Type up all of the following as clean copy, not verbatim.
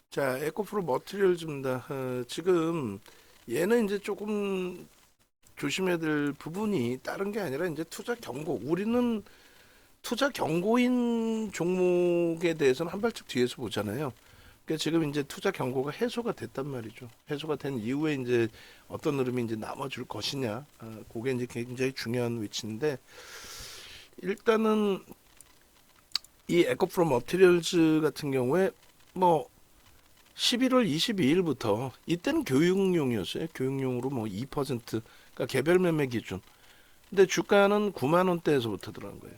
자, 에코프로 머티리얼즈입니다. 지금 얘는 이제 조금 조심해야 될 부분이 다른 게 아니라 이제 투자 경고. 우리는 투자 경고인 종목에 대해서는 한 발짝 뒤에서 보잖아요. 그러니까 지금 이제 투자 경고가 해소가 됐단 말이죠. 해소가 된 이후에 이제 어떤 흐름이 이제 남아줄 것이냐. 그게 이제 굉장히 중요한 위치인데 일단은 이 에코프로 머티리얼즈 같은 경우에 뭐 11월 22일부터 이때는 교육용이었어요. 교육용으로 뭐 2%, 그러니까 개별 매매 기준. 근데 주가는 9만 원대에서부터 들어간 거예요.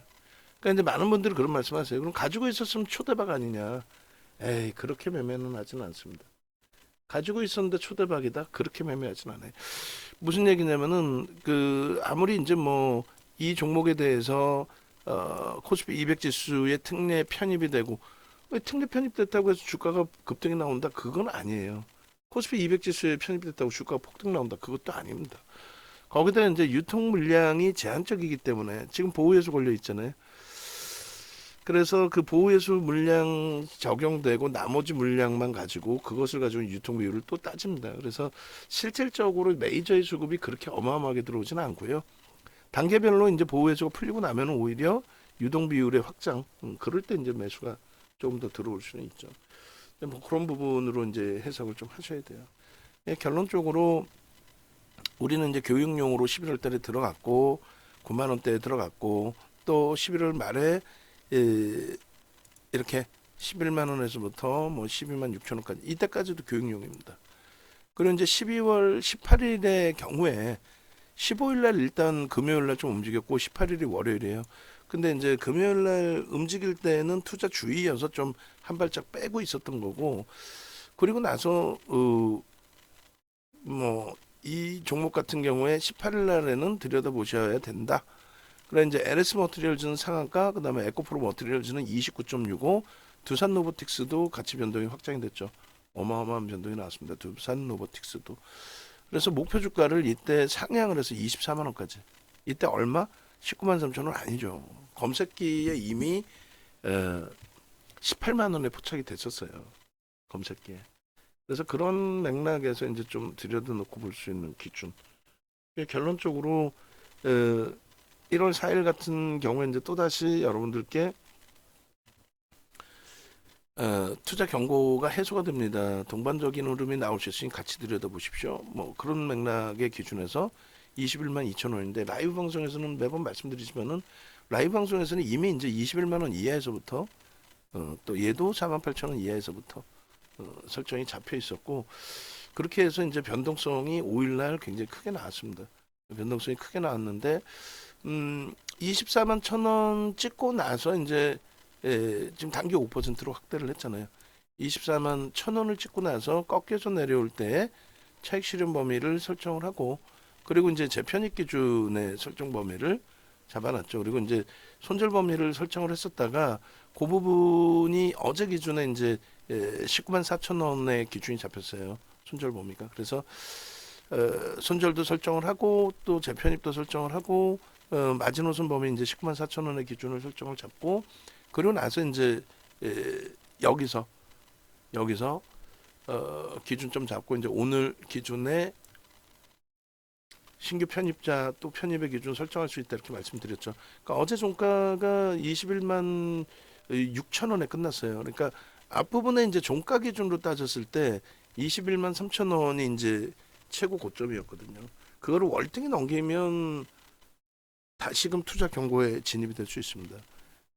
그러니까 이제 많은 분들이 그런 말씀하세요. 그럼 가지고 있었으면 초대박 아니냐? 에이, 그렇게 매매는 하진 않습니다. 가지고 있었는데 초대박이다? 그렇게 매매하진 않아요. 무슨 얘기냐면은 그 아무리 이제 뭐 이 종목에 대해서 코스피 200 지수의 특례 편입이 되고 특례 편입됐다고 해서 주가가 급등이 나온다? 그건 아니에요. 코스피 200 지수에 편입됐다고 주가가 폭등 나온다? 그것도 아닙니다. 거기다 이제 유통 물량이 제한적이기 때문에 지금 보호해소 걸려 있잖아요. 그래서 그 보호해소 물량 적용되고 나머지 물량만 가지고 그것을 가지고 유통 비율을 또 따집니다. 그래서 실질적으로 메이저의 수급이 그렇게 어마어마하게 들어오지는 않고요. 단계별로 이제 보호해소가 풀리고 나면 오히려 유동 비율의 확장, 그럴 때 이제 매수가 조금 더 들어올 수는 있죠. 뭐 그런 부분으로 이제 해석을 좀 하셔야 돼요. 예, 결론적으로 우리는 이제 교육용으로 11월 달에 들어갔고 9만 원대에 들어갔고 또 11월 말에 이렇게 11만 원에서부터 뭐 12만 6천 원까지 이때까지도 교육용입니다. 그리고 이제 12월 18일의 경우에 15일 날 일단 금요일 날 좀 움직였고 18일이 월요일이에요. 근데 이제 금요일 날 움직일 때는 투자 주의여서 좀 한 발짝 빼고 있었던 거고 그리고 나서 뭐 이 종목 같은 경우에 18일 날에는 들여다보셔야 된다. 그래 이제 LS 머티리얼즈는 상한가, 그다음에 에코프로 머티리얼즈는 29.65, 두산 로보틱스도 가치 변동이 확장이 됐죠. 어마어마한 변동이 나왔습니다. 두산 로보틱스도. 그래서 목표 주가를 이때 상향을 해서 24만 원까지. 이때 얼마? 19만 3천 원 아니죠. 검색기에 이미 18만 원에 포착이 됐었어요. 검색기에. 그래서 그런 맥락에서 이제 좀 들여다놓고 볼 수 있는 기준. 결론적으로 1월 4일 같은 경우에 이제 또다시 여러분들께 투자 경고가 해소가 됩니다. 동반적인 흐름이 나올 수 있으니 같이 들여다보십시오. 뭐 그런 맥락의 기준에서 21만 2천 원인데 라이브 방송에서는 매번 말씀드리지만은 라이브 방송에서는 이미 이제 21만 원 이하에서부터 또 얘도 4만 8천 원 이하에서부터 설정이 잡혀 있었고 그렇게 해서 이제 변동성이 5일 날 굉장히 크게 나왔습니다. 변동성이 크게 나왔는데 24만 천 원 찍고 나서 이제 지금 단기 5%로 확대를 했잖아요. 24만 천 원을 찍고 나서 꺾여서 내려올 때 차익 실현 범위를 설정을 하고 그리고 이제 재편입 기준의 설정 범위를 잡아놨죠. 그리고 이제 손절 범위를 설정을 했었다가 그 부분이 어제 기준에 이제 19만 4천 원의 기준이 잡혔어요. 손절 범위가. 그래서 손절도 설정을 하고 또 재편입도 설정을 하고 마지노선 범위 이제 19만 4천 원의 기준을 설정을 잡고 그리고 나서 이제 여기서 기준점 잡고 이제 오늘 기준에 신규 편입자 또 편입의 기준 설정할 수 있다 이렇게 말씀드렸죠. 그러니까 어제 종가가 21만 6천 원에 끝났어요. 그러니까 앞부분에 이제 종가 기준으로 따졌을 때 21만 3천 원이 이제 최고 고점이었거든요. 그거를 월등히 넘기면 다시금 투자 경고에 진입이 될 수 있습니다.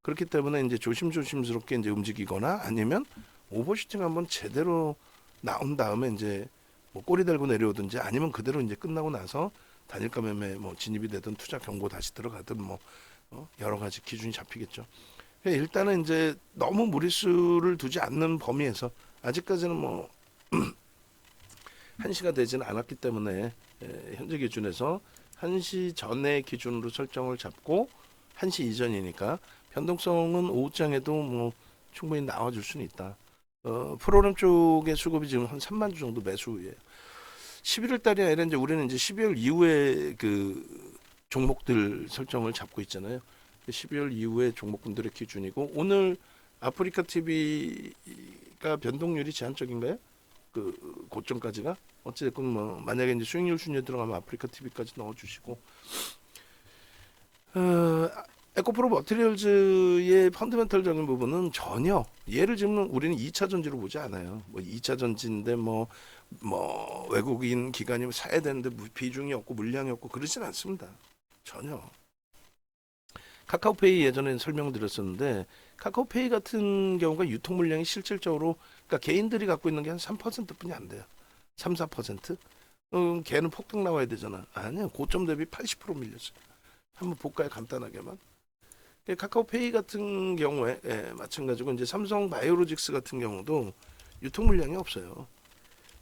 그렇기 때문에 이제 조심스럽게 이제 움직이거나 아니면 오버슈팅 한번 제대로 나온 다음에 이제 뭐 꼬리 달고 내려오든지 아니면 그대로 이제 끝나고 나서 단일가 매매 뭐 진입이 되든 투자 경고 다시 들어가든 뭐 여러 가지 기준이 잡히겠죠. 일단은 이제 너무 무리수를 두지 않는 범위에서 아직까지는 뭐 1시가 되지는 않았기 때문에 현재 기준에서 1시 전의 기준으로 설정을 잡고 1시 이전이니까 변동성은 오후장에도 뭐 충분히 나와줄 수는 있다. 프로그램 쪽의 수급이 지금 한 3만 주 정도 매수예요. 11월 달이 아니라 이제 우리는 이제 12월 이후에 그 종목들 설정을 잡고 있잖아요. 12월 이후에 종목분들의 기준이고 오늘 아프리카 TV가 주가 변동률이 제한적인가요? 그 고점까지가 어찌됐건 뭐 만약에 이제 수익률 순위에 들어가면 아프리카 TV까지 넣어주시고 어, 에코프로 머티리얼즈의 펀더멘털적인 부분은 전혀 예를 들면 우리는 2차 전지로 보지 않아요. 뭐 2차 전지인데 뭐 외국인 기관이 사야 되는데 비중이 없고 물량이 없고 그러진 않습니다. 전혀. 카카오페이 예전에 설명드렸었는데 카카오페이 같은 경우가 유통 물량이 실질적으로 그러니까 개인들이 갖고 있는 게 한 3%뿐이 안 돼요. 3, 4%? 걔는 폭등 나와야 되잖아. 아니요. 고점 대비 80% 밀렸어요. 한번 볼까요? 간단하게만. 카카오페이 같은 경우에 마찬가지고 이제 삼성 바이오로직스 같은 경우도 유통 물량이 없어요.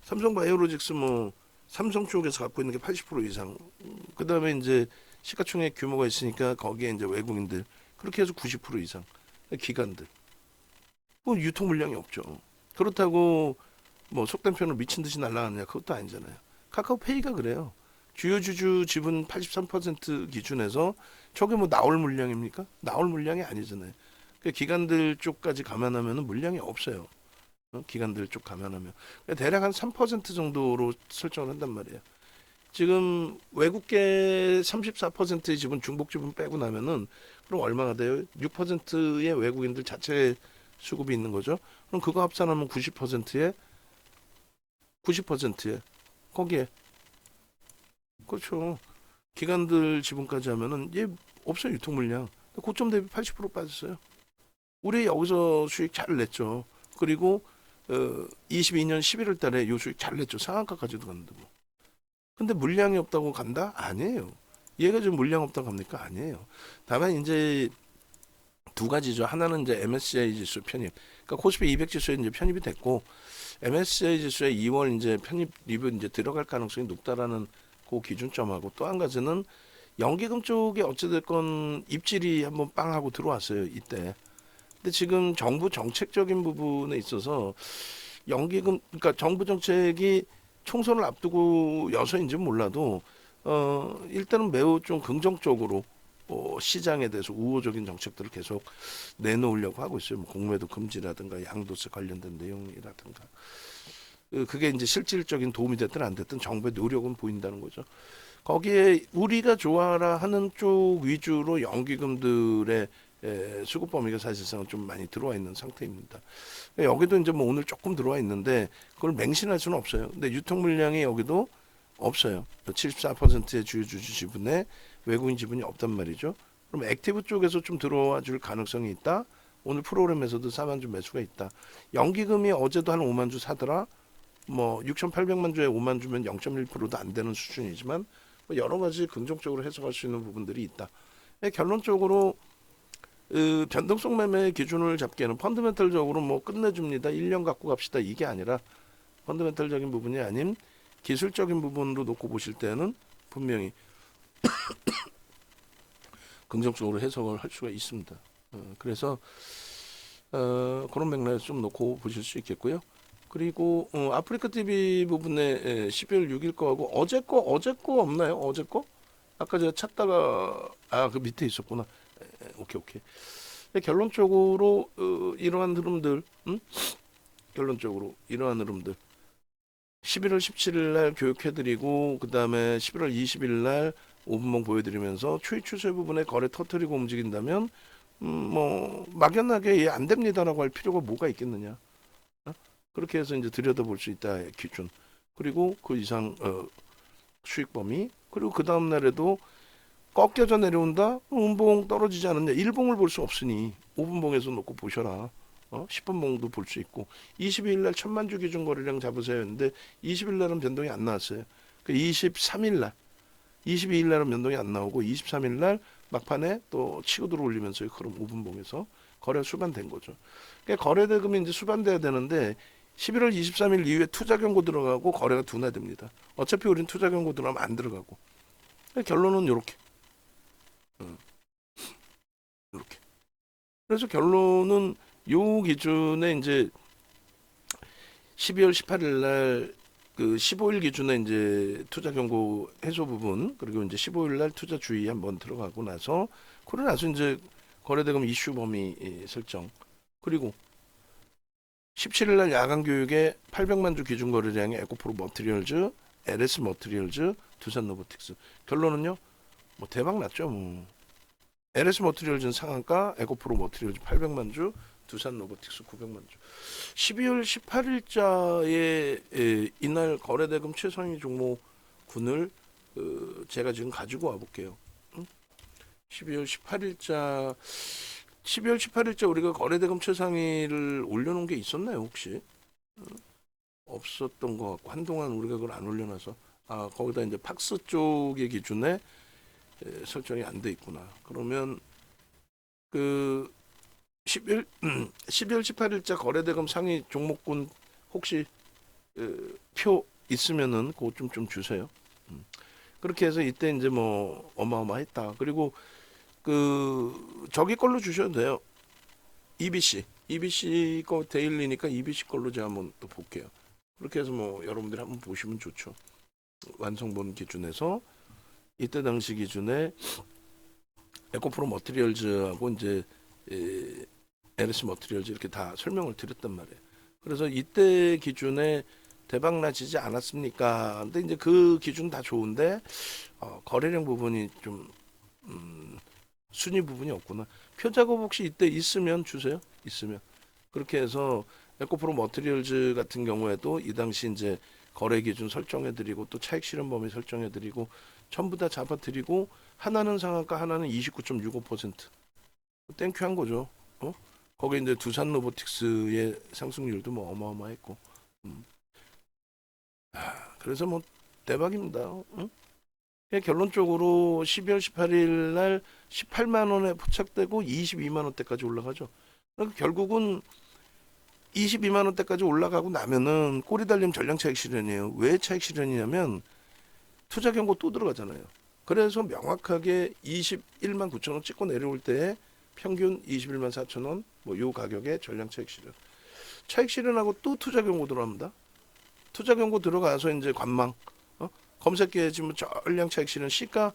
삼성 바이오로직스 뭐 삼성 쪽에서 갖고 있는 게 80% 이상. 그다음에 이제 시가총액 규모가 있으니까 거기에 이제 외국인들 그렇게 해서 90% 이상 기관들 뭐 유통 물량이 없죠. 그렇다고 뭐 속된 표현으로 미친 듯이 날아가느냐 그것도 아니잖아요. 카카오페이가 그래요. 주요 주주 지분 83% 기준에서 저게 뭐 나올 물량입니까? 나올 물량이 아니잖아요. 그러니까 기관들 쪽까지 감안하면 물량이 없어요. 기관들 쪽 감안하면 그러니까 대략 한 3% 정도로 설정을 한단 말이에요. 지금 외국계 34%의 지분 중복 지분 빼고 나면은 그럼 얼마가 돼요? 6%의 외국인들 자체 수급이 있는 거죠. 그럼 그거 합산하면 90%에 거기에 그렇죠. 기관들 지분까지 하면은 얘 없어요 유통 물량. 고점 대비 80% 빠졌어요. 우리 여기서 수익 잘 냈죠. 그리고 22년 11월 달에 요 수익 잘 냈죠. 상한가까지도 갔는데 뭐. 근데 물량이 없다고 간다? 아니에요. 얘가 지금 물량 없다고 갑니까? 아니에요. 다만 이제 두 가지죠. 하나는 이제 MSCI 지수 편입. 그러니까 코스피 200 지수에 이제 편입이 됐고 MSCI 지수에 2월 이제 편입 리뷰 이제 들어갈 가능성이 높다라는 그 기준점하고 또 한 가지는 연기금 쪽에 어찌됐건 입질이 한번 빵 하고 들어왔어요. 이때. 근데 지금 정부 정책적인 부분에 있어서 연기금 그러니까 정부 정책이 총선을 앞두고여서인지 몰라도 일단은 매우 좀 긍정적으로 시장에 대해서 우호적인 정책들을 계속 내놓으려고 하고 있어요. 뭐 공매도 금지라든가 양도세 관련된 내용이라든가 그게 이제 실질적인 도움이 됐든 안 됐든 정부의 노력은 보인다는 거죠. 거기에 우리가 좋아라 하는 쪽 위주로 연기금들의 수급 범위가 사실상 좀 많이 들어와 있는 상태입니다. 여기도 이제 뭐 오늘 조금 들어와 있는데 그걸 맹신할 수는 없어요. 근데 유통 물량이 여기도 없어요. 74%의 주요 주주 지분에 외국인 지분이 없단 말이죠. 그럼 액티브 쪽에서 좀 들어와 줄 가능성이 있다. 오늘 프로그램에서도 4만 주 매수가 있다. 연기금이 어제도 한 5만 주 사더라. 뭐 6,800만 주에 5만 주면 0.1%도 안 되는 수준이지만 뭐 여러 가지 긍정적으로 해석할 수 있는 부분들이 있다. 결론적으로 변동성 매매 기준을 잡기에는 펀더멘털적으로 뭐 끝내줍니다. 1년 갖고 갑시다. 이게 아니라 펀더멘털적인 부분이 아닌 기술적인 부분으로 놓고 보실 때는 분명히 긍정적으로 해석을 할 수가 있습니다. 그래서 그런 맥락에서 좀 놓고 보실 수 있겠고요. 그리고 아프리카 TV 부분에 12월 6일 거하고 어제 거 없나요? 어제 거? 아까 제가 찾다가 그 밑에 있었구나. 오케이. 결론적으로 이러한 흐름들, 결론적으로 이러한 흐름들. 11월 17일 날 교육해드리고 그 다음에 11월 20일 날 5분봉 보여드리면서 추이 추세 부분에 거래 터트리고 움직인다면 뭐 막연하게 안 됩니다라고 할 필요가 뭐가 있겠느냐. 그렇게 해서 이제 들여다볼 수 있다 기준. 그리고 그 이상 수익 범위. 그리고 그 다음 날에도 꺾여져 내려온다? 음봉 떨어지지 않았냐? 1봉을 볼 수 없으니 5분봉에서 놓고 보셔라. 10분봉도 볼 수 있고 22일 날 1000만 주 기준 거래량 잡으세요 했는데 20일 날은 변동이 안 나왔어요. 그 23일 날 22일 날은 변동이 안 나오고 23일 날 막판에 또 치고 들어올리면서 그럼 5분봉에서 거래 수반된 거죠. 그러니까 거래 대금이 이제 수반돼야 되는데 11월 23일 이후에 투자 경고 들어가고 거래가 둔화됩니다. 어차피 우린 투자 경고 들어가면 안 들어가고. 그러니까 결론은 이렇게. 이렇게. 그래서 결론은 요 기준에 이제 12월 18일 날 그 15일 기준에 이제 투자 경고 해소 부분 그리고 이제 15일 날 투자 주의 한번 들어가고 나서 그러고 나서 이제 거래대금 이슈 범위 설정 그리고 17일 날 야간 교육에 800만 주 기준 거래량의 에코프로 머티리얼즈, LS 머티리얼즈, 두산 로보틱스. 결론은요. 뭐 대박 났죠. 뭐. LS 머티리얼즈는 상한가, 에코프로 머티리얼즈 800만 주, 두산 로보틱스 900만 주. 12월 18일자에 이날 거래대금 최상위 종목군을 제가 지금 가지고 와볼게요. 12월 18일자 12월 18일자 우리가 거래대금 최상위를 올려놓은 게 있었나요 혹시? 없었던 것 같고 한동안 우리가 그걸 안 올려놔서 거기다 이제 팍스 쪽의 기준에 설정이 안 돼 있구나. 그러면 그 12월 18일자 거래대금 상위 종목군 혹시 표 있으면은 그거 좀 주세요. 그렇게 해서 이때 이제 뭐 어마어마했다. 그리고 그 저기 걸로 주셔도 돼요. EBC 거 데일리니까 EBC 걸로 제가 한번 또 볼게요. 그렇게 해서 뭐 여러분들이 한번 보시면 좋죠. 완성본 기준에서 이때 당시 기준에 에코프로 머티리얼즈하고 이제 LS 머티리얼즈 이렇게 다 설명을 드렸단 말이에요. 그래서 이때 기준에 대박 나지지 않았습니까? 근데 이제 그 기준 다 좋은데 거래량 부분이 좀 순위 부분이 없구나. 표 작업 혹시 이때 있으면 주세요. 있으면 그렇게 해서 에코프로 머티리얼즈 같은 경우에도 이 당시 이제 거래 기준 설정해드리고 또 차익 실현 범위 설정해드리고 전부 다 잡아드리고 하나는 상한가 하나는 29.65% 땡큐 한 거죠. 거기 이제 두산 로보틱스의 상승률도 뭐 어마어마했고 그래서 뭐 대박입니다. 결론적으로 12월 18일 날 18만 원에 포착되고 22만 원대까지 올라가죠. 그러니까 결국은 22만 원대까지 올라가고 나면은 꼬리 달림 전량 차익 실현이에요. 왜 차익 실현이냐면 투자 경고 또 들어가잖아요. 그래서 명확하게 21만 9천 원 찍고 내려올 때 평균 21만 4천 원 뭐 요 가격에 전량 차익 실현. 차익 실현하고 또 투자 경고 들어갑니다. 투자 경고 들어가서 이제 관망 검색기에 지금 전량 차익 실현 시가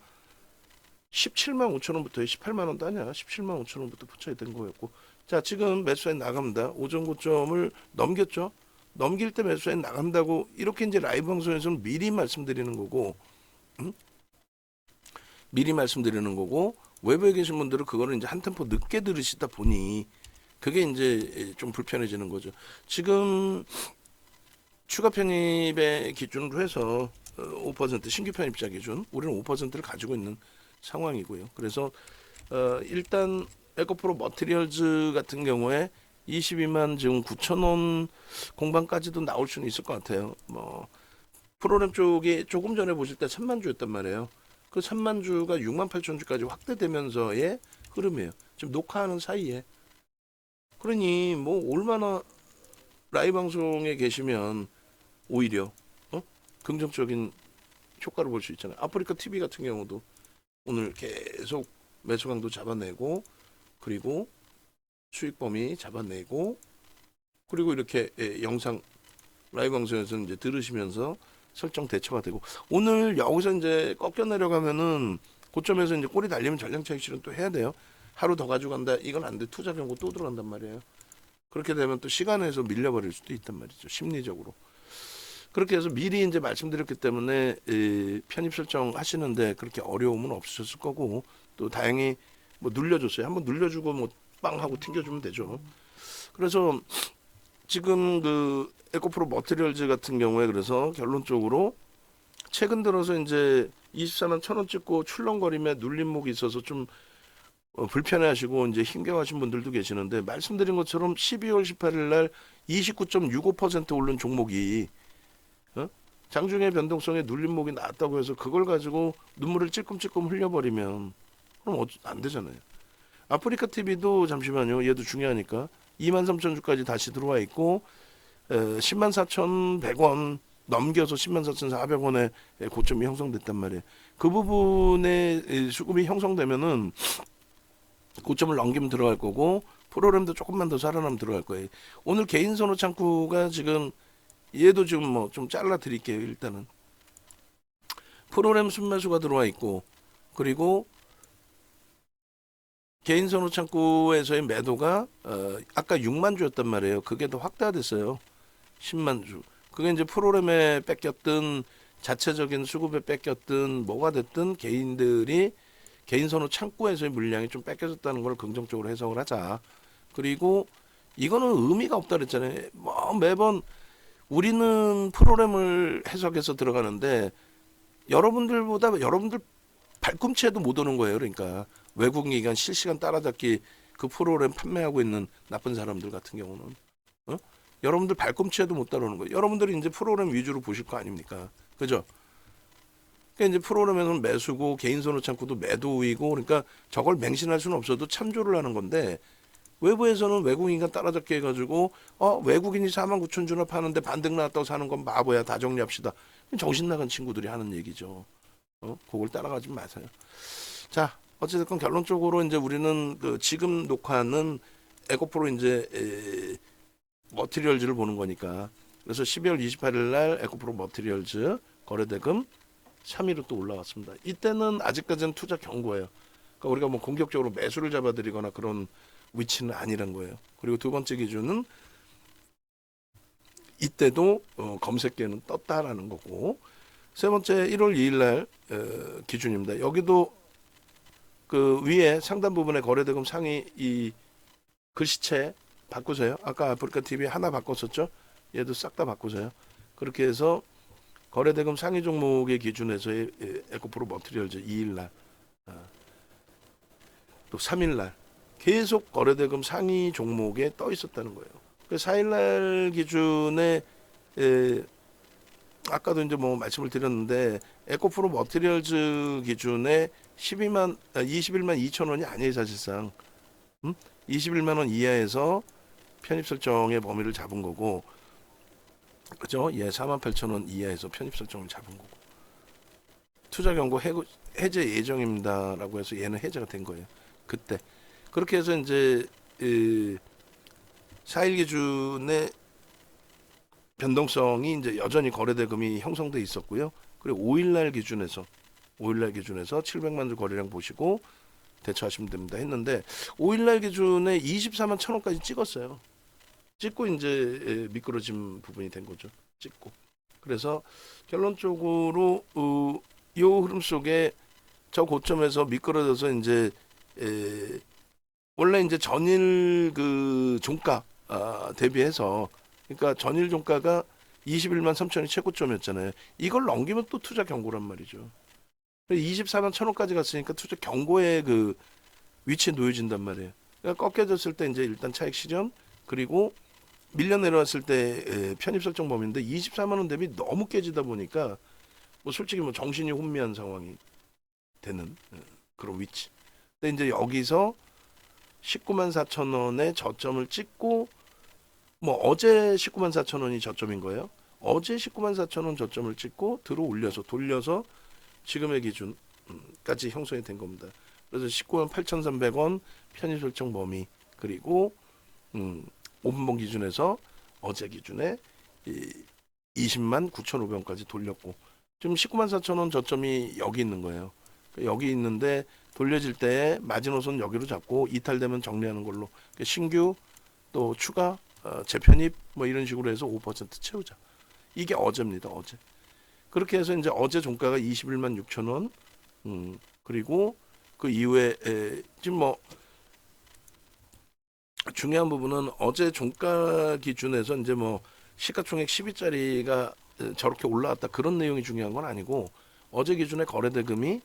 17만 5천 원부터 18만 원도 아니야. 17만 5천 원부터 포착이 된 거였고. 자, 지금 매수에 나갑니다. 오전 고점을 넘겼죠. 넘길 때 매수에 나간다고 이렇게 이제 라이브 방송에서는 미리 말씀드리는 거고, 미리 말씀드리는 거고 외부에 계신 분들은 그거를 이제 한 템포 늦게 들으시다 보니 그게 이제 좀 불편해지는 거죠. 지금 추가 편입의 기준으로 해서 5% 신규 편입자 기준 우리는 5%를 가지고 있는 상황이고요. 그래서 일단 에코프로 머티리얼즈 같은 경우에 22만 지금 9천 원 공방까지도 나올 수는 있을 것 같아요. 뭐 프로그램 쪽이 조금 전에 보실 때 3만 주였단 말이에요. 그 3만 주가 6만 8천 주까지 확대되면서의 흐름이에요. 지금 녹화하는 사이에. 그러니 뭐 얼마나 라이브 방송에 계시면 오히려 긍정적인 효과를 볼 수 있잖아요. 아프리카 TV 같은 경우도 오늘 계속 매수 강도 잡아내고 그리고 수익 범위 잡아내고 그리고 이렇게 영상 라이브 방송에서 이제 들으시면서 설정 대처가 되고 오늘 여기서 이제 꺾여 내려가면은 고점에서 이제 꼬리 달리면 전량 차익 실현 또 해야 돼요. 하루 더 가져간다 이건 안 돼. 투자 경고 또 들어간단 말이에요. 그렇게 되면 또 시간에서 밀려버릴 수도 있단 말이죠. 심리적으로. 그렇게 해서 미리 이제 말씀드렸기 때문에 편입 설정 하시는데 그렇게 어려움은 없으셨을 거고 또 다행히 뭐 눌려줬어요. 한번 눌려주고 뭐 빵 하고 튕겨주면 되죠. 그래서 지금 그 에코프로 머티리얼즈 같은 경우에 그래서 결론적으로 최근 들어서 이제 24만 1,000원 찍고 출렁거림에 눌림목이 있어서 좀 불편해하시고 이제 힘겨워하신 분들도 계시는데 말씀드린 것처럼 12월 18일 날 29.65% 오른 종목이 장중에 변동성에 눌림목이 나왔다고 해서 그걸 가지고 눈물을 찔끔찔끔 흘려버리면 그럼 안 되잖아요. 아프리카 TV도 잠시만요. 얘도 중요하니까 23,000주까지 다시 들어와 있고 104,100원 넘겨서 104,400원에 고점이 형성됐단 말이에요. 그 부분에 수급이 형성되면은 고점을 넘기면 들어갈 거고 프로그램도 조금만 더 살아나면 들어갈 거예요. 오늘 개인 선호 창구가 지금 얘도 지금 뭐 좀 잘라 드릴게요. 일단은 프로그램 순매수가 들어와 있고 그리고 개인 선호 창구에서의 매도가 아까 6만 주였단 말이에요. 그게 더 확대됐어요. 10만 주. 그게 이제 프로그램에 뺏겼든 자체적인 수급에 뺏겼든 뭐가 됐든 개인들이 개인 선호 창구에서의 물량이 좀 뺏겨졌다는 걸 긍정적으로 해석을 하자. 그리고 이거는 의미가 없다 그랬잖아요. 뭐 매번 우리는 프로그램을 해석해서 들어가는데 여러분들 발꿈치에도 못 오는 거예요. 그러니까 외국 기관 실시간 따라잡기 그 프로그램 판매하고 있는 나쁜 사람들 같은 경우는 여러분들 발꿈치에도 못 따라오는 거예요. 여러분들이 이제 프로그램 위주로 보실 거 아닙니까? 그죠? 그러니까 이제 프로그램에는 매수고 개인 선호 창구도 매도 우위고 그러니까 저걸 맹신할 수는 없어도 참조를 하는 건데 외부에서는 외국인과 따라잡기 해가지고 외국인이 4만 9천 주나 파는데 반등 나왔다고 사는 건 바보야. 다 정리합시다. 정신 나간 친구들이 하는 얘기죠. 그걸 따라가지 마세요. 자, 어찌됐건 결론적으로 이제 우리는 그 지금 녹화는 에코프로 이제 머티리얼즈를 보는 거니까 그래서 12월 28일 날 에코프로 머티리얼즈 거래대금 3위로 또 올라왔습니다. 이때는 아직까지는 투자 경고예요. 그러니까 우리가 뭐 공격적으로 매수를 잡아들이거나 그런 위치는 아니란 거예요. 그리고 두 번째 기준은 이때도 검색계는 떴다라는 거고 세 번째 1월 2일 날 기준입니다. 여기도 그 위에 상단 부분에 거래대금 상위 이 글씨체 바꾸세요. 아까 아프리카 TV 하나 바꿨었죠. 얘도 싹 다 바꾸세요. 그렇게 해서 거래대금 상위 종목의 기준에서의 에코프로 머티리얼즈 2일 날 또 3일 날 계속 거래대금 상위 종목에 떠 있었다는 거예요. 그 4일 날 기준에 아까도 이제 뭐 말씀을 드렸는데 에코프로 머티리얼즈 기준에 21만 2천 원이 아니에요 사실상. 21만 원 이하에서 편입 설정의 범위를 잡은 거고, 그죠? 예, 4만 8천 원 이하에서 편입 설정을 잡은 거고. 투자 경고 해제 예정입니다라고 해서 얘는 해제가 된 거예요. 그때 그렇게 해서 이제 4일 기준의 변동성이 이제 여전히 거래대금이 형성돼 있었고요. 그리고 5일날 기준에서 700만 주 거래량 보시고 대처하시면 됩니다 했는데 5일날 기준에 24만 1,000원까지 찍었어요. 찍고 이제 미끄러진 부분이 된 거죠. 찍고. 그래서 결론적으로 이 흐름 속에 저 고점에서 미끄러져서 이제 원래 이제 전일 그 종가 대비해서 그러니까 전일 종가가 21만 3천이 최고점이었잖아요. 이걸 넘기면 또 투자 경고란 말이죠. 24만 1,000원까지 갔으니까 투자 경고의 그 위치에 놓여진단 말이에요. 그러니까 꺾여졌을 때 이제 일단 차익 실현 그리고 밀려 내려왔을 때 편입 설정 범위인데 24만 원 대비 너무 깨지다 보니까 뭐 솔직히 뭐 정신이 혼미한 상황이 되는 그런 위치. 근데 이제 여기서 19만 4천 원의 저점을 찍고 뭐 어제 19만 4천 원이 저점인 거예요. 어제 19만 4천 원 저점을 찍고 들어 올려서 돌려서 지금의 기준까지 형성이 된 겁니다. 그래서 19만 8,300원 편입 설정 범위 그리고 5분봉 기준에서 어제 기준에 20만 9,500원까지 돌렸고 지금 19만 4천 원 저점이 여기 있는 거예요. 여기 있는데 돌려질 때 마지노선 여기로 잡고 이탈되면 정리하는 걸로 신규 또 추가 재편입 뭐 이런 식으로 해서 5% 채우자. 이게 어제입니다. 어제. 그렇게 해서 이제 어제 종가가 21만 6천 원 그리고 그 이후에 지금 뭐 중요한 부분은 어제 종가 기준에서 이제 뭐 시가총액 10위짜리가 저렇게 올라왔다 그런 내용이 중요한 건 아니고 어제 기준에 거래대금이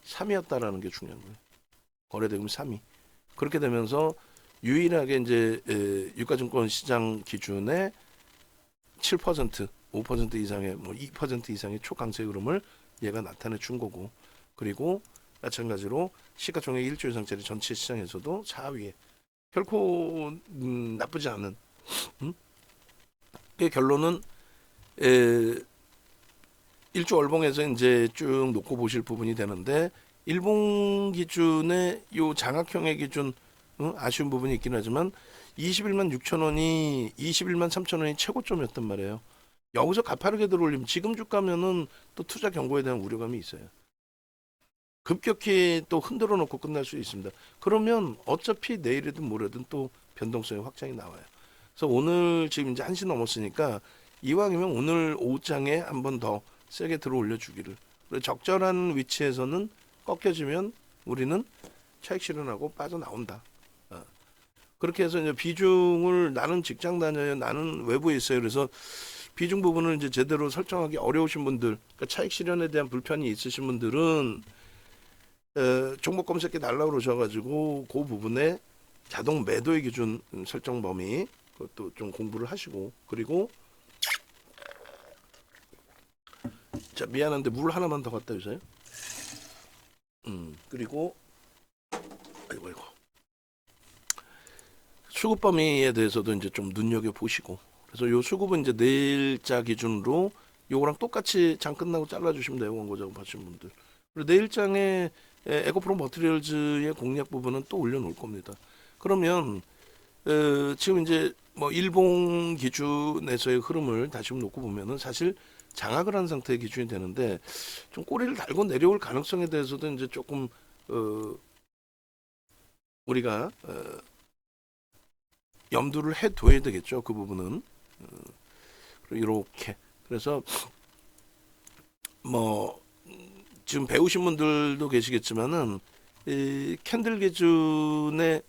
3위였다라는 게 중요한 거예요. 거래대금 3위. 그렇게 되면서 유일하게 이제 유가증권 시장 기준에 7%, 5% 이상의 뭐 2% 이상의 초강세 흐름을 얘가 나타내 준 거고 그리고 마찬가지로 시가총액 1조 이상짜리 전체 시장에서도 4위에 결코 나쁘지 않은 그 결론은 1조 월봉에서 이제 쭉 놓고 보실 부분이 되는데 일봉 기준의 요 장악형의 기준 아쉬운 부분이 있긴 하지만 21만 6천 원이 21만 3천 원이 최고점이었단 말이에요. 여기서 가파르게 들어올리면 지금 주가면은 또 투자 경고에 대한 우려감이 있어요. 급격히 또 흔들어 놓고 끝날 수 있습니다. 그러면 어차피 내일이든 모레든 또 변동성의 확장이 나와요. 그래서 오늘 지금 이제 1시 넘었으니까 이왕이면 오늘 오후장에 한 번 더 세게 들어 올려 주기를. 그리고 적절한 위치에서는 꺾여지면 우리는 차익 실현하고 빠져나온다. 그렇게 해서 이제 비중을 나는 직장 다녀요, 나는 외부에 있어요. 그래서 비중 부분을 이제 제대로 설정하기 어려우신 분들, 그러니까 차익 실현에 대한 불편이 있으신 분들은 종목 검색기 날라 그러셔가지고 그 부분에 자동 매도의 기준 설정 범위 그것도 좀 공부를 하시고, 그리고 자 미안한데 물 하나만 더 갖다 주세요. 그리고 아이고 수급 범위에 대해서도 이제 좀 눈여겨 보시고, 그래서 요 수급은 이제 내일자 기준으로 요거랑 똑같이 장 끝나고 잘라주시면 돼요. 원고 작업하시는 분들. 그리고 내일장에 에코프로 머티리얼즈의 공략 부분은 또 올려놓을 겁니다. 그러면 지금 이제 뭐 일봉 기준에서의 흐름을 다시 놓고 보면은 사실 장악을 한 상태의 기준이 되는데, 좀 꼬리를 달고 내려올 가능성에 대해서도 이제 조금 우리가 염두를 해둬야 되겠죠. 그 부분은 이렇게. 그래서 뭐 지금 배우신 분들도 계시겠지만은 이 캔들 기준의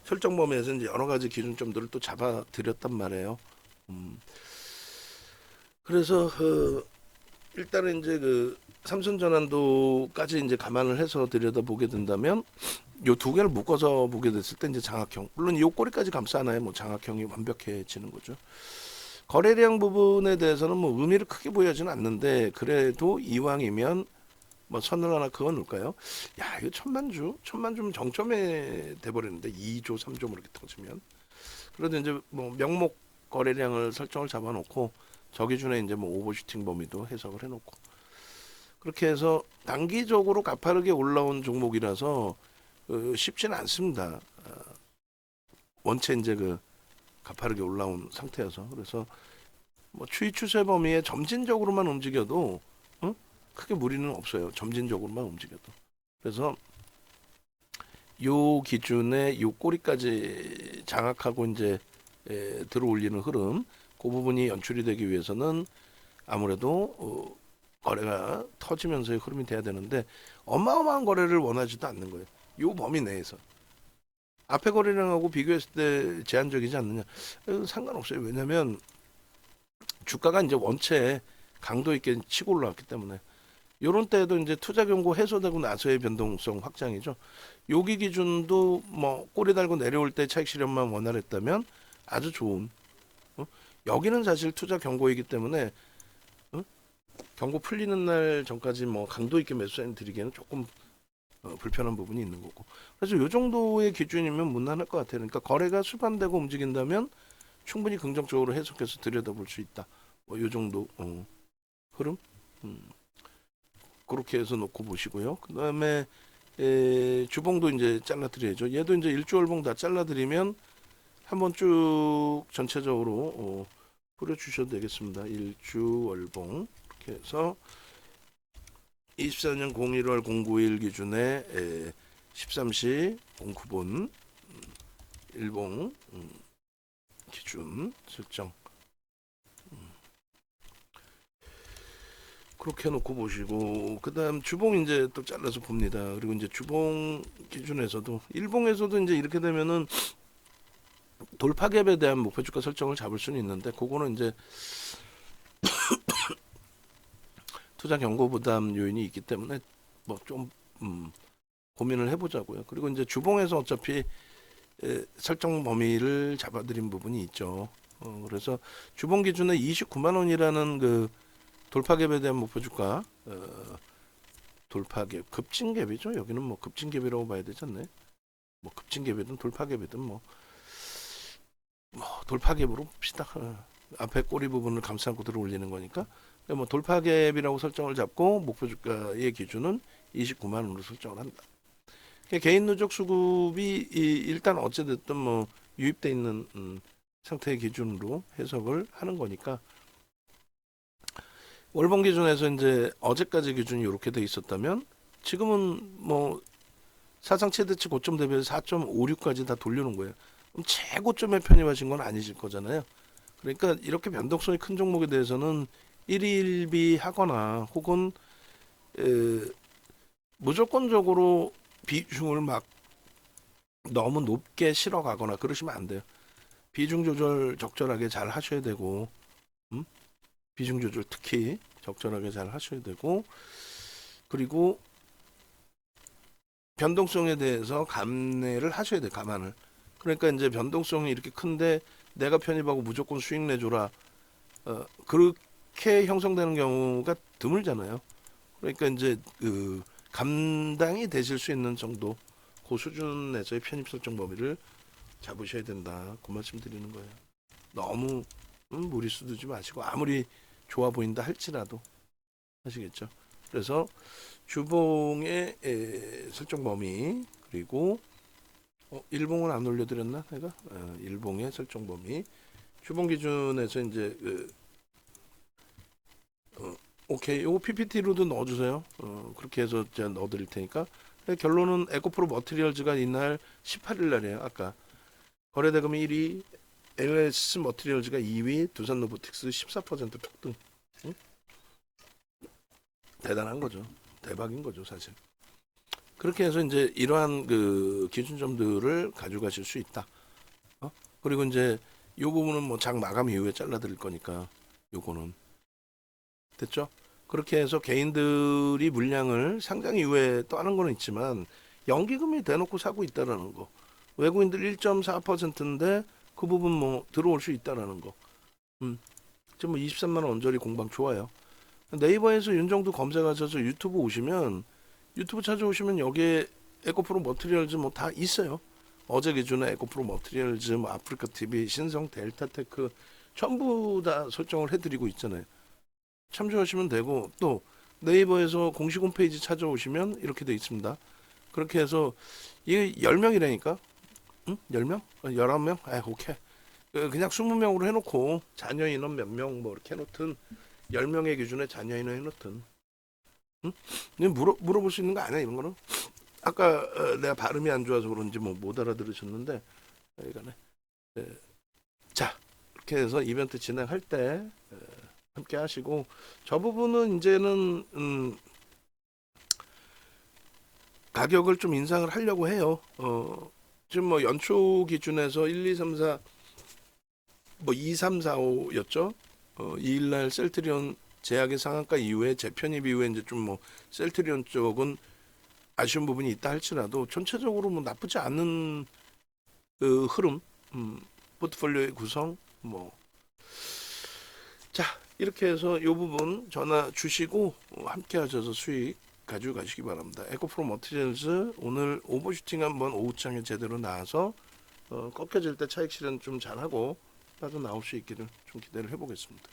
설정 범위에서 이제 여러 가지 기준점들을 또 잡아 드렸단 말이에요. 그래서 일단은 이제 그 삼선 전환도까지 이제 감안을 해서 들여다보게 된다면 요 두 개를 묶어서 보게 됐을 때 이제 장악형, 물론 요 꼬리까지 감싸나요? 뭐 장악형이 완벽해지는 거죠. 거래량 부분에 대해서는 뭐 의미를 크게 보여지는 않는데, 그래도 이왕이면 뭐 선을 하나 그어 놓을까요? 야, 이거 천만 주면 정점에 돼버리는데 2조 3조 이렇게 터지면. 그래도 이제 뭐 명목 거래량을 설정을 잡아놓고 저 기준에 이제 뭐 오버슈팅 범위도 해석을 해놓고, 그렇게 해서 단기적으로 가파르게 올라온 종목이라서 쉽지는 않습니다. 원체 이제 그 가파르게 올라온 상태여서. 그래서 뭐 추이 추세 범위에 점진적으로만 움직여도 크게 무리는 없어요. 점진적으로만 움직여도. 그래서 요 기준에 요 꼬리까지 장악하고 이제 들어 올리는 흐름, 그 부분이 연출이 되기 위해서는 아무래도 거래가 터지면서의 흐름이 돼야 되는데, 어마어마한 거래를 원하지도 않는 거예요. 요 범위 내에서. 앞에 거래량하고 비교했을 때 제한적이지 않느냐? 상관없어요. 왜냐하면 주가가 이제 원체 강도 있게 치고 올라왔기 때문에. 요런 때에도 이제 투자 경고 해소되고 나서의 변동성 확장이죠. 여기 기준도 뭐 꼬리 달고 내려올 때 차익 실현만 원활했다면 아주 좋은. 여기는 사실 투자 경고이기 때문에 경고 풀리는 날 전까지 뭐 강도 있게 매수 사인 드리기에는 조금 불편한 부분이 있는 거고. 그래서 요 정도의 기준이면 무난할 것 같아요. 그러니까 거래가 수반되고 움직인다면 충분히 긍정적으로 해석해서 들여다볼 수 있다. 뭐 요 정도 흐름. 그렇게 해서 놓고 보시고요. 그 다음에 주봉도 이제 잘라드려야죠. 얘도 이제 일주월봉 다 잘라드리면 한번 쭉 전체적으로 뿌려주셔도 되겠습니다. 일주월봉 이렇게 해서 24년 01월 091 기준에 13시 09분 일봉 기준 설정 그렇게 해놓고 보시고, 그 다음 주봉 이제 또 잘라서 봅니다. 그리고 이제 주봉 기준에서도 일봉에서도 이제 이렇게 되면은 돌파갭에 대한 목표 주가 설정을 잡을 수는 있는데, 그거는 이제 투자 경고 부담 요인이 있기 때문에 뭐 좀 고민을 해보자고요. 그리고 이제 주봉에서 어차피 설정 범위를 잡아드린 부분이 있죠. 그래서 주봉 기준에 29만 원이라는 그 돌파갭에 대한 목표 주가, 돌파갭, 급진갭이죠. 여기는 뭐 급진갭이라고 봐야 되지 않나요? 뭐 급진갭이든 돌파갭이든 뭐 돌파갭으로 봅시다. 앞에 꼬리 부분을 감싸고 들어 올리는 거니까. 뭐 돌파갭이라고 설정을 잡고 목표 주가의 기준은 29만 원으로 설정을 한다. 개인 누적 수급이 일단 어찌됐든 뭐 유입돼 있는 상태의 기준으로 해석을 하는 거니까, 월봉 기준에서 이제 어제까지 기준이 이렇게 돼 있었다면 지금은 뭐 사상 최대치 고점 대비해서 4.56까지 다 돌려놓은 거예요. 그럼 최고점에 편입하신 건 아니실 거잖아요. 그러니까 이렇게 변동성이 큰 종목에 대해서는 일희일비하거나 혹은 에, 무조건적으로 비중을 막 너무 높게 실어가거나 그러시면 안 돼요. 비중 조절 적절하게 잘 하셔야 되고, 음? 비중 조절 특히 적절하게 잘 하셔야 되고, 그리고 변동성에 대해서 감내를 하셔야 돼요. 감안을. 그러니까 이제 변동성이 이렇게 큰데 내가 편입하고 무조건 수익 내줘라. 그렇게 형성되는 경우가 드물잖아요. 그러니까 이제 그 감당이 되실 수 있는 정도 그 수준에서의 편입 설정 범위를 잡으셔야 된다. 그 말씀 드리는 거예요. 너무 무리수 두지 마시고 아무리 좋아 보인다 할지라도 하시겠죠. 그래서 주봉의 설정 범위 그리고 일봉은 안 올려드렸나 내가 일봉의 설정 범위 주봉 기준에서 이제 오케이 요거 PPT로도 넣어주세요. 그렇게 해서 제가 넣어드릴 테니까 결론은 에코프로 머티리얼즈가 이날 18일 날이에요. 아까 거래대금이 1위 LS 머티리얼즈가 2위 두산 로보틱스 14% 폭등. 응? 대단한 거죠. 대박인 거죠 사실. 그렇게 해서 이제 이러한 그 기준점들을 가져가실 수 있다. 그리고 이제 요 부분은 뭐 장 마감 이후에 잘라드릴 거니까 요거는 됐죠? 그렇게 해서 개인들이 물량을 상장 이후에 또 하는 거는 있지만 연기금이 대놓고 사고 있다라는 거. 외국인들 1.4%인데 그 부분 뭐 들어올 수 있다라는 거. 지금 뭐 23만 원 언저리 공방 좋아요. 네이버에서 윤정도 검색하셔서 유튜브 오시면 유튜브 찾아오시면 여기에 에코프로 머티리얼즈 뭐 다 있어요. 어제 기준에 에코프로 머티리얼즈, 뭐 아프리카 TV, 신성, 델타테크 전부 다 설정을 해드리고 있잖아요. 참조하시면 되고 또 네이버에서 공식 홈페이지 찾아오시면 이렇게 돼 있습니다. 그렇게 해서 이게 10명이라니까? 응? 10명? 11명? 아, 오케이. 그냥 20명으로 해놓고 자녀 인원 몇 명 뭐 이렇게 해놓든 10명의 기준에 자녀 인원 해놓든 응? 물어볼 수 있는 거 아니야 이런 거는? 아까 내가 발음이 안 좋아서 그런지 뭐 못 알아들으셨는데 이거네. 자 이렇게 해서 이벤트 진행할 때 함께 하시고 저 부분은 이제는 가격을 좀 인상을 하려고 해요. 지금 뭐 연초 기준에서 1, 2, 3, 4, 뭐 2, 3, 4, 5였죠. 2일날 셀트리온 제약의 상한가 이후에 재편입 이후에 이제 좀 뭐 셀트리온 쪽은 아쉬운 부분이 있다 할지라도 전체적으로 뭐 나쁘지 않은 그 흐름, 포트폴리오의 구성, 뭐 자 이렇게 해서 이 부분 전화 주시고 함께 하셔서 수익 가지고 가시기 바랍니다. 에코프로 머티리얼즈 오늘 오버슈팅 한번 오후장에 제대로 나와서 꺾여질 때 차익 실현 좀 잘하고 빠져나올 수 있기를 좀 기대를 해보겠습니다.